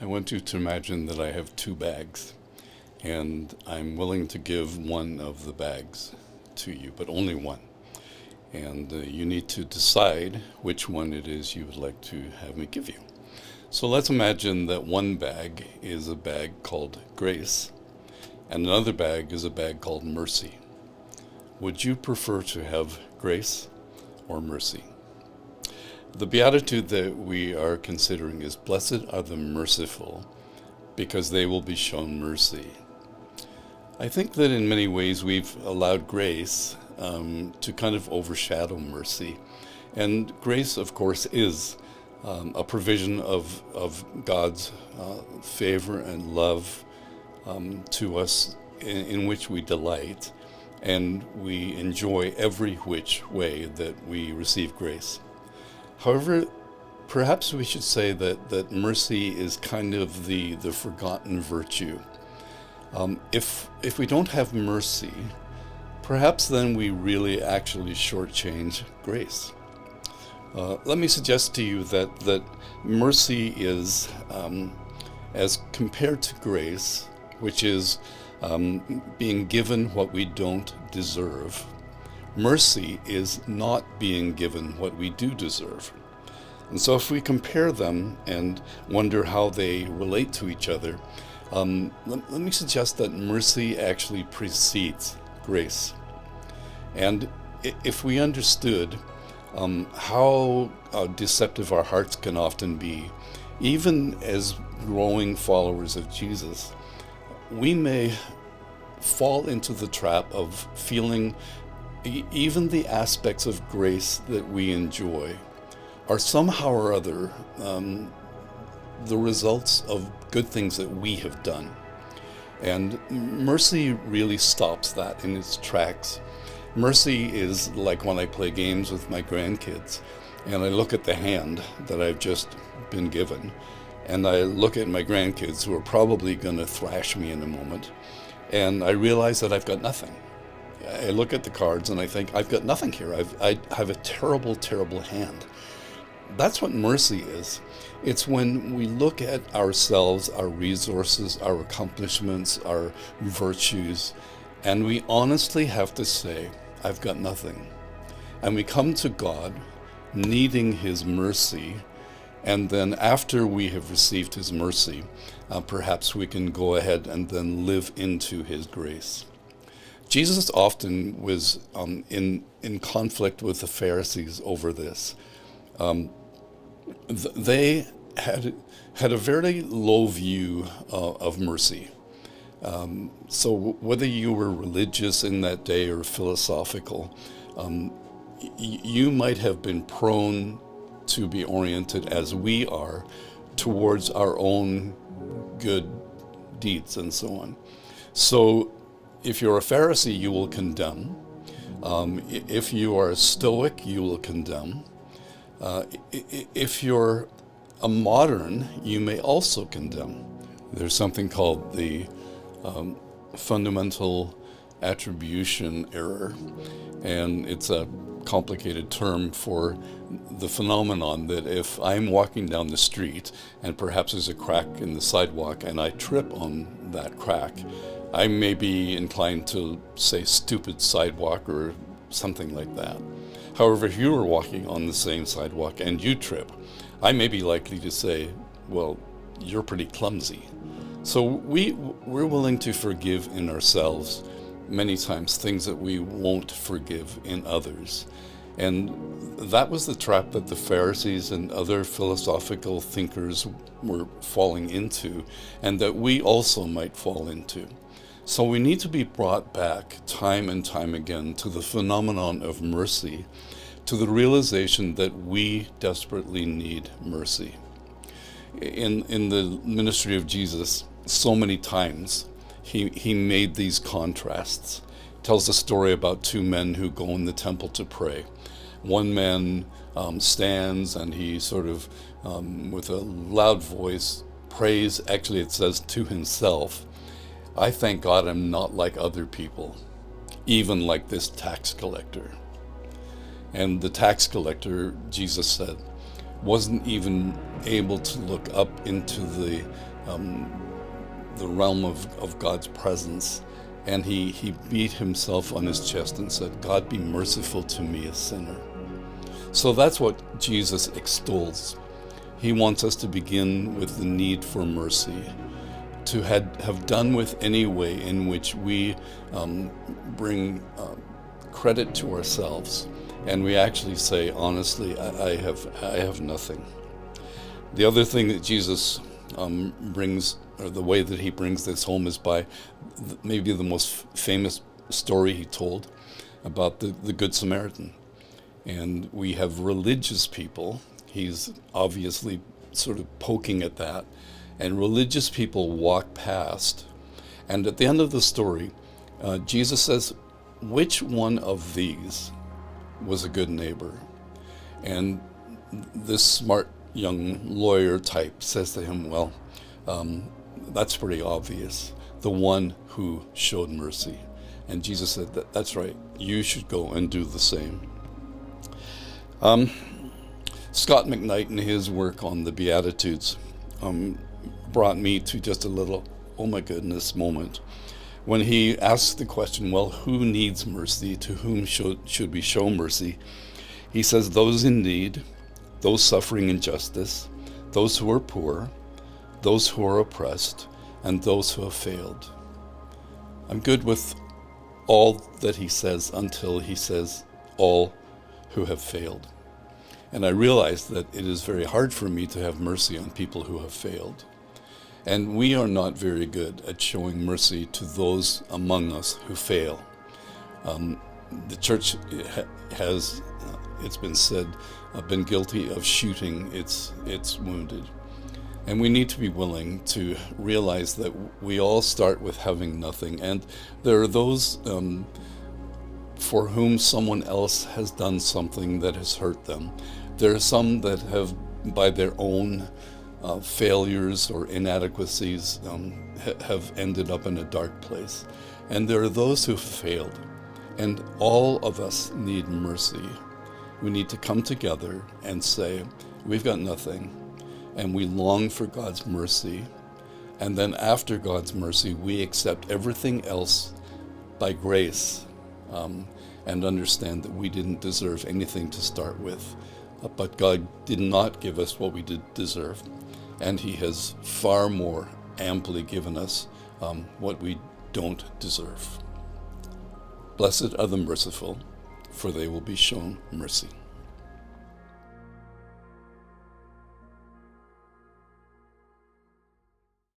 I want you to imagine that I have two bags, and I'm willing to give one of the bags to you, but only one. And you need to decide which one it is you would like to have me give you. So let's imagine that one bag is a bag called grace, and another bag is a bag called mercy. Would you prefer to have grace or mercy? The beatitude that we are considering is, "Blessed are the merciful, because they will be shown mercy." I think that in many ways we've allowed grace to kind of overshadow mercy. And grace, of course, is a provision of God's favor and love to us, in which we delight, and we enjoy every which way that we receive grace. However, perhaps we should say that mercy is kind of the forgotten virtue. If we don't have mercy, perhaps then we really actually shortchange grace. Let me suggest to you that mercy is, as compared to grace, which is being given what we don't deserve. Mercy is not being given what we do deserve. And so if we compare them and wonder how they relate to each other, let me suggest that mercy actually precedes grace. And if we understood how deceptive our hearts can often be, even as growing followers of Jesus, we may fall into the trap of feeling even the aspects of grace that we enjoy are somehow or other the results of good things that we have done. And mercy really stops that in its tracks. Mercy is like when I play games with my grandkids, and I look at the hand that I've just been given, and I look at my grandkids who are probably going to thrash me in a moment, and I realize that I've got nothing. I look at the cards and I think, I've got nothing here. I have a terrible, terrible hand. That's what mercy is. It's when we look at ourselves, our resources, our accomplishments, our virtues, and we honestly have to say, I've got nothing. And we come to God needing His mercy, and then after we have received His mercy, perhaps we can go ahead and then live into His grace. Jesus often was in conflict with the Pharisees over this. They had a very low view of mercy. So whether you were religious in that day or philosophical, you might have been prone to be oriented, as we are, towards our own good deeds and so on. So if you're a Pharisee, you will condemn. If you are a Stoic, you will condemn. If you're a modern, you may also condemn. There's something called the fundamental attribution error, and it's a complicated term for the phenomenon that if I'm walking down the street and perhaps there's a crack in the sidewalk and I trip on that crack, I may be inclined to say stupid sidewalk or something like that. However, if you were walking on the same sidewalk and you trip, I may be likely to say, well, you're pretty clumsy. So we're willing to forgive in ourselves many times things that we won't forgive in others. And that was the trap that the Pharisees and other philosophical thinkers were falling into, and that we also might fall into. So we need to be brought back time and time again to the phenomenon of mercy, to the realization that we desperately need mercy. In the ministry of Jesus, so many times he made these contrasts. Tells a story about two men who go in the temple to pray. One man stands and he sort of, with a loud voice, prays, actually it says to himself, "I thank God I'm not like other people, even like this tax collector." And the tax collector, Jesus said, wasn't even able to look up into the the realm of God's presence, and he beat himself on his chest and said, God, be merciful to me, a sinner. So that's what Jesus extols. He wants us to begin with the need for mercy, to have done with any way in which we bring credit to ourselves, and we actually say, honestly, I have nothing. The other thing that Jesus brings, or the way that he brings this home, is by maybe the most famous story he told about the Good Samaritan. And we have religious people. He's obviously sort of poking at that. And religious people walk past. And at the end of the story, Jesus says, which one of these was a good neighbor? And this smart young lawyer type says to him, well, that's pretty obvious. The one who showed mercy. And Jesus said, that's right. You should go and do the same. Scott McKnight, in his work on the Beatitudes, brought me to just a little, oh my goodness moment, when he asked the question, well, who needs mercy? To whom should we show mercy? He says, those in need, those suffering injustice, those who are poor, those who are oppressed, and those who have failed. I'm good with all that he says until he says all who have failed. And I realize that it is very hard for me to have mercy on people who have failed. And we are not very good at showing mercy to those among us who fail. The church has, it's been said, been guilty of shooting its wounded. And we need to be willing to realize that we all start with having nothing. And there are those for whom someone else has done something that has hurt them. There are some that have, by their own failures or inadequacies, have ended up in a dark place. And there are those who failed. And all of us need mercy. We need to come together and say, we've got nothing, and we long for God's mercy. And then after God's mercy, we accept everything else by grace, and understand that we didn't deserve anything to start with. But God did not give us what we did deserve, and he has far more amply given us what we don't deserve. Blessed are the merciful, for they will be shown mercy.